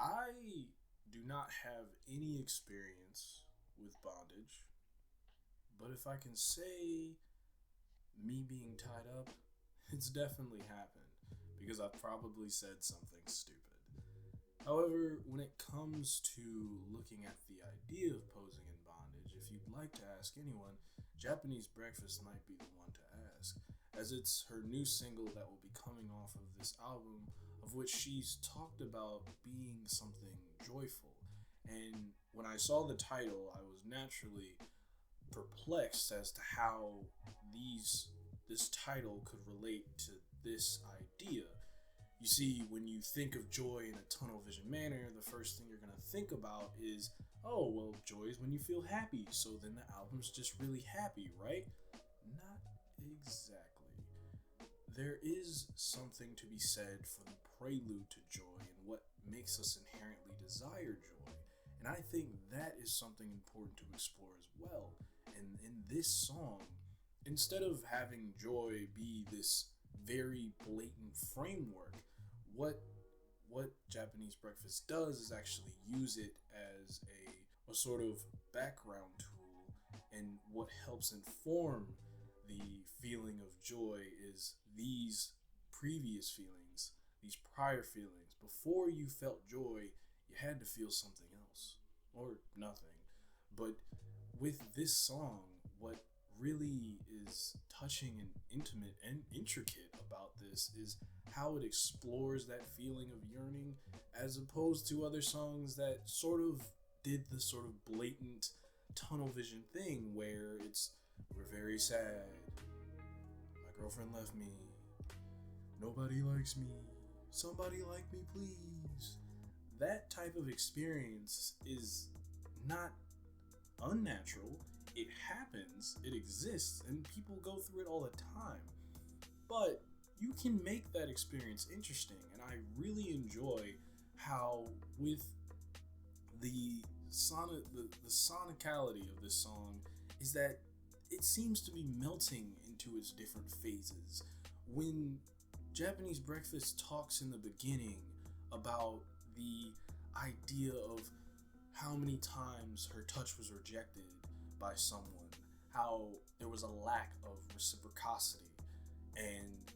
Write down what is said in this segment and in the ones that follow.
I do not have any experience with bondage, but if I can say me being tied up, it's definitely happened because I've probably said something stupid. However, when it comes to looking at the idea of posing in bondage, if you'd like to ask anyone, Japanese Breakfast might be the one to ask, as it's her new single that will be coming off of this album, of which she's talked about being something joyful. And when I saw the title, I was naturally perplexed as to how this title could relate to this idea. You see, when you think of joy in a tunnel vision manner, the first thing you're going to think about is, oh, well, joy is when you feel happy, so then the album's just really happy, right? Not exactly. There is something to be said for the prelude to joy and what makes us inherently desire joy. And I think that is something important to explore as well. And in this song, instead of having joy be this very blatant framework, what Japanese Breakfast does is actually use it as a sort of background tool, and what helps inform the feeling of joy is these previous feelings, these prior feelings. Before you felt joy, you had to feel something else or nothing. But with this song, what really is touching and intimate and intricate about this is how it explores that feeling of yearning as opposed to other songs that sort of did the sort of blatant tunnel vision thing where we're very sad, my girlfriend left me, nobody likes me, somebody like me please. That type of experience is not unnatural. It happens, it exists, and people go through it all the time. But you can make that experience interesting, and I really enjoy how with the sonicality of this song is that it seems to be melting into its different phases. When Japanese Breakfast talks in the beginning about the idea of how many times her touch was rejected by someone, how there was a lack of reciprocity, and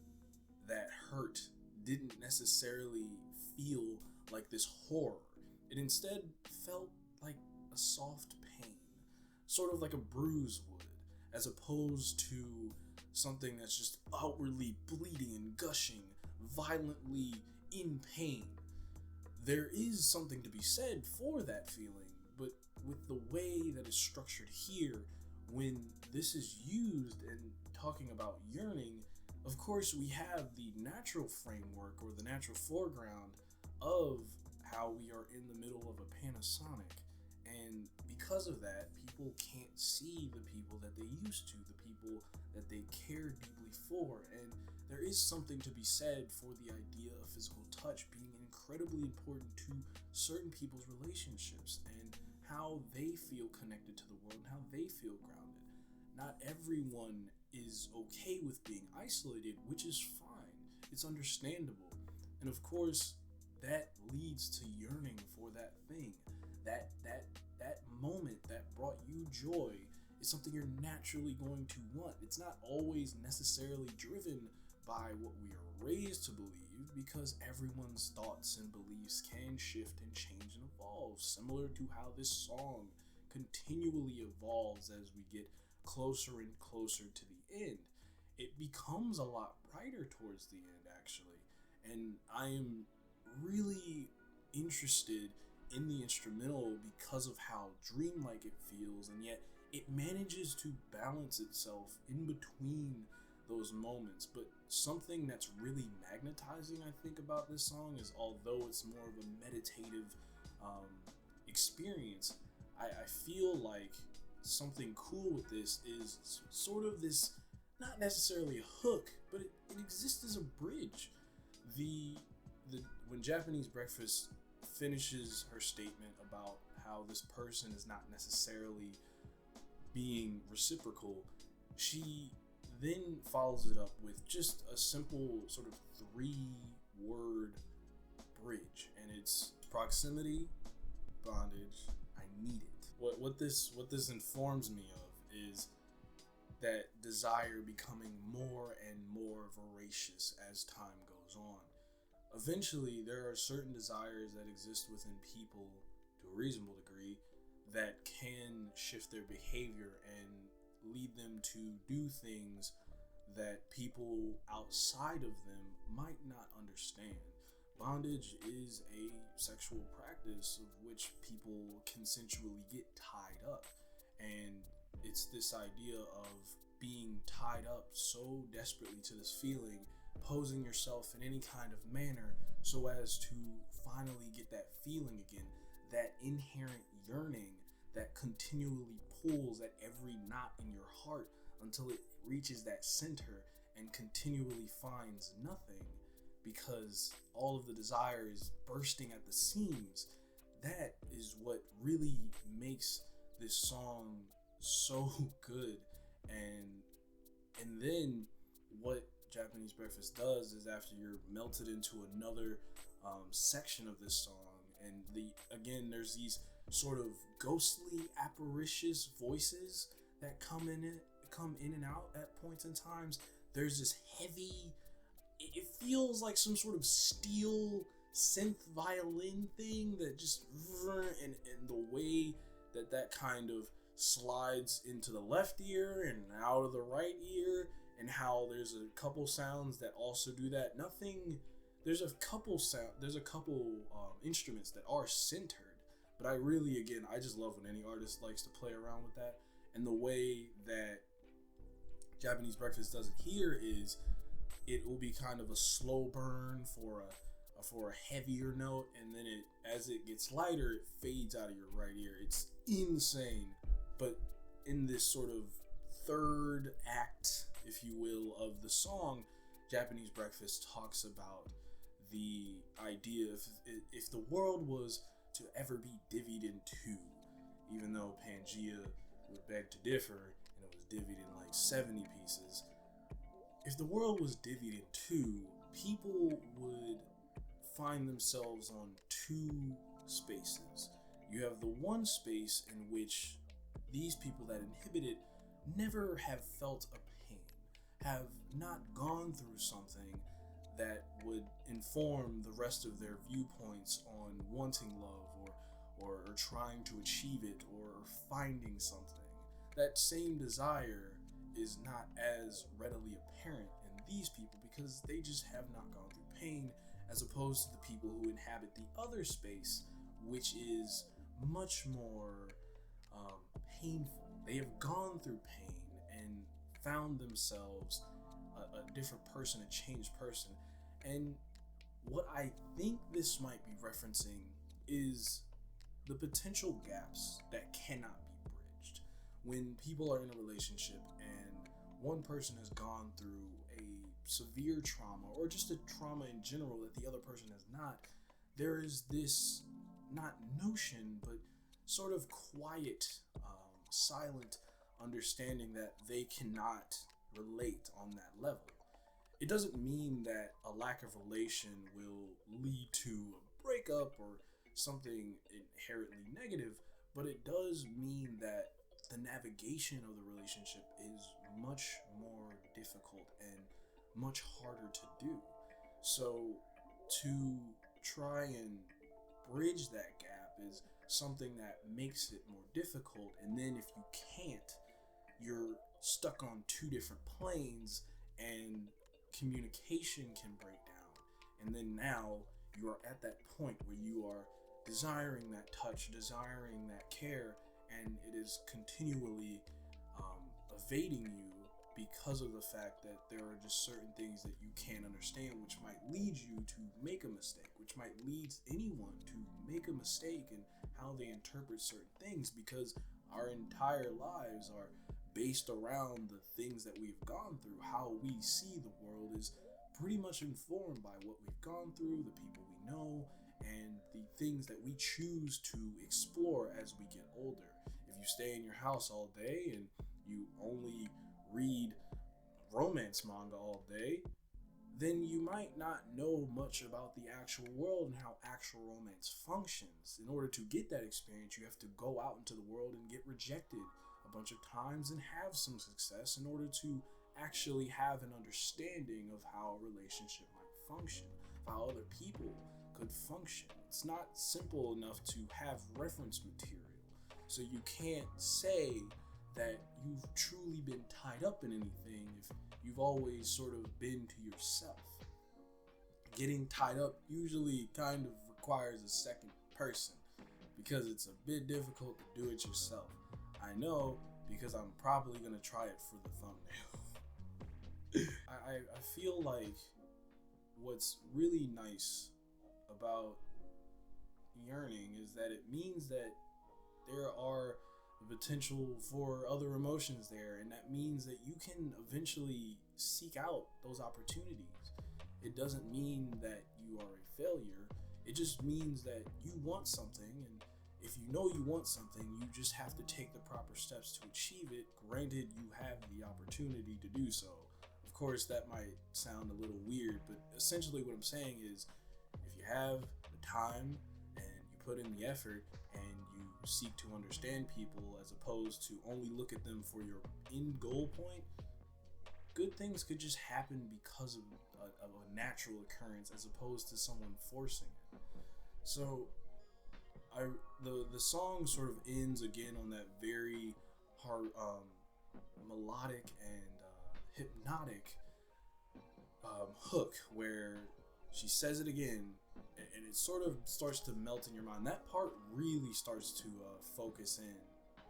that hurt didn't necessarily feel like this horror. It instead felt like a soft pain, sort of like a bruise would, as opposed to something that's just outwardly bleeding and gushing, violently in pain. There is something to be said for that feeling, but with the way that it's structured here, when this is used and talking about yearning, of course we have the natural framework or the natural foreground of how we are in the middle of a Panasonic, and because of that, people can't see the people that they used to, the people that they care deeply for, and there is something to be said for the idea of physical touch being incredibly important to certain people's relationships and how they feel connected to the world and how they feel grounded. Not everyone is okay with being isolated, which is fine. It's understandable. And of course, that leads to yearning for that thing. That moment that brought you joy is something you're naturally going to want. It's not always necessarily driven by what we are raised to believe, because everyone's thoughts and beliefs can shift and change and evolve, similar to how this song continually evolves as we get closer and closer to the end. It becomes a lot brighter towards the end, actually, and I am really interested in the instrumental because of how dreamlike it feels, and yet it manages to balance itself in between those moments. But something that's really magnetizing, I think, about this song is, although it's more of a meditative experience, I feel like something cool with this is sort of this, not necessarily a hook, but it exists as a bridge. When Japanese Breakfast finishes her statement about how this person is not necessarily being reciprocal, she then follows it up with just a simple sort of 3-word bridge, and it's Proximity, bondage, I need it. What this informs me of is that desire becoming more and more voracious as time goes on. Eventually, there are certain desires that exist within people to a reasonable degree that can shift their behavior and lead them to do things that people outside of them might not understand. Bondage is a sexual practice of which people consensually get tied up. And it's this idea of being tied up so desperately to this feeling, posing yourself in any kind of manner so as to finally get that feeling again, that inherent yearning that continually pulls at every knot in your heart until it reaches that center and continually finds nothing because all of the desire is bursting at the seams. That is what really makes this song so good. And then what Japanese Breakfast does is, after you're melted into another section of this song, and there's these sort of ghostly, apparitions voices that come in and out at points in times. There's this heavy, it feels like some sort of steel synth violin thing that just, and the way that kind of slides into the left ear and out of the right ear, and how there's a couple sounds that also do that. There's a couple instruments that are centered, but I just love when any artist likes to play around with that. And the way that Japanese Breakfast does it here is, it will be kind of a slow burn for a heavier note, and then as it gets lighter, it fades out of your right ear. It's insane. But in this sort of third act, if you will, of the song, Japanese Breakfast talks about the idea of if the world was to ever be divvied in two, even though Pangea would beg to differ and it was divvied in like 70 pieces. If the world was divvied in two, people would find themselves on two spaces. You have the one space in which these people that inhabit it never have felt a pain, have not gone through something that would inform the rest of their viewpoints on wanting love or trying to achieve it or finding something. That same desire is not as readily apparent in these people because they just have not gone through pain, as opposed to the people who inhabit the other space, which is much more painful. They have gone through pain and found themselves a different person, a changed person. And what I think this might be referencing is the potential gaps that cannot be bridged. When people are in a relationship and one person has gone through a severe trauma, or just a trauma in general that the other person has not, there is this, not notion, but sort of quiet, silent understanding that they cannot relate on that level. It doesn't mean that a lack of relation will lead to a breakup or something inherently negative, but it does mean that the navigation of the relationship is much more difficult and much harder to do. So to try and bridge that gap is something that makes it more difficult. And then if you can't, you're stuck on two different planes and communication can break down. And then now you are at that point where you are desiring that touch, desiring that care, and it is continually evading you because of the fact that there are just certain things that you can't understand, which might lead you to make a mistake, which might lead anyone to make a mistake in how they interpret certain things, because our entire lives are based around the things that we've gone through. How we see the world is pretty much informed by what we've gone through, the people we know, and the things that we choose to explore as we get older. If you stay in your house all day and you only read romance manga all day, then you might not know much about the actual world and how actual romance functions. In order to get that experience, you have to go out into the world and get rejected a bunch of times and have some success in order to actually have an understanding of how a relationship might function, how other people could function. It's not simple enough to have reference material. So you can't say that you've truly been tied up in anything if you've always sort of been to yourself. Getting tied up usually kind of requires a second person because it's a bit difficult to do it yourself. I know because I'm probably going to try it for the thumbnail. I feel like what's really nice about yearning is that it means that there are the potential for other emotions there, and that means that you can eventually seek out those opportunities. It doesn't mean that you are a failure. It just means that you want something, and if you know you want something, you just have to take the proper steps to achieve it. Granted, you have the opportunity to do so. Of course, that might sound a little weird, but essentially what I'm saying is if you have the time and you put in the effort and you seek to understand people as opposed to only look at them for your end goal point, good things could just happen because of a natural occurrence as opposed to someone forcing it. So the song sort of ends again on that very hard, melodic and hypnotic hook where she says it again, and it sort of starts to melt in your mind. That part really starts to focus in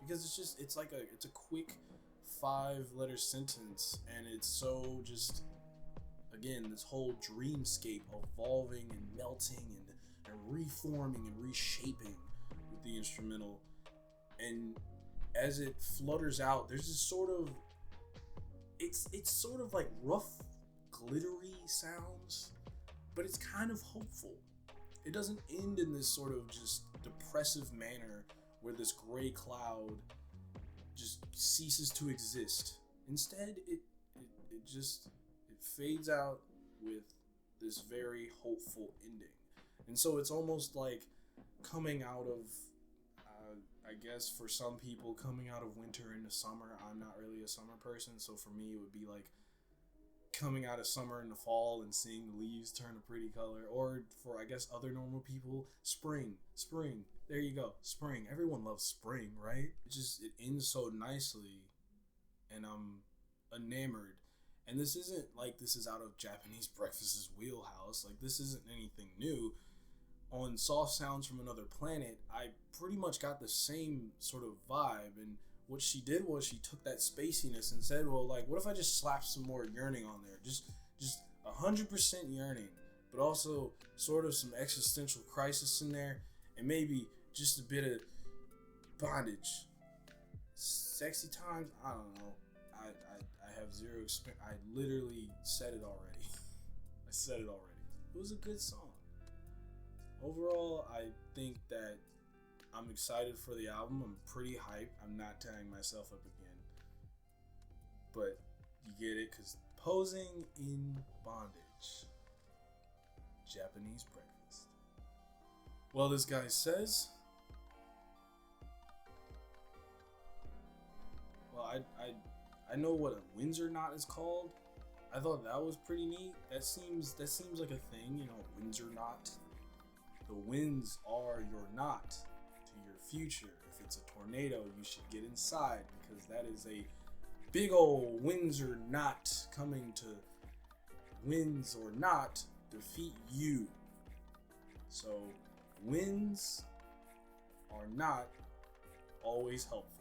because it's a quick 5-letter sentence, and it's so just, again, this whole dreamscape evolving and melting and reforming and reshaping with the instrumental. And as it flutters out, there's this sort of, it's sort of like rough, glittery sounds, but it's kind of hopeful. It doesn't end in this sort of just depressive manner where this gray cloud just ceases to exist. Instead, it fades out with this very hopeful ending. And so it's almost like coming out of, I guess for some people, coming out of winter into summer. I'm not really a summer person, so for me it would be like coming out of summer into fall and seeing the leaves turn a pretty color. Or for, I guess, other normal people, spring. There you go, spring. Everyone loves spring, right? It ends so nicely, and I'm enamored. And this isn't like this is out of Japanese Breakfast's wheelhouse. Like, this isn't anything new. On Soft Sounds from Another Planet, I pretty much got the same sort of vibe, and what she did was she took that spaciness and said, well, like, what if I just slap some more yearning on there? Just 100% yearning, but also sort of some existential crisis in there, and maybe just a bit of bondage. Sexy times, I don't know. I have zero experience. I literally said it already. I said it already. It was a good song. Overall, I think that I'm excited for the album. I'm pretty hyped. I'm not tearing myself up again. But you get it, because posing in bondage. Japanese breakfast. Well, this guy says, well, I know what a Windsor knot is called. I thought that was pretty neat. That seems like a thing, you know, Windsor knot. The winds are your knot to your future. If it's a tornado, you should get inside, because that is a big old Windsor knot coming to wins or not defeat you. So winds are not always helpful.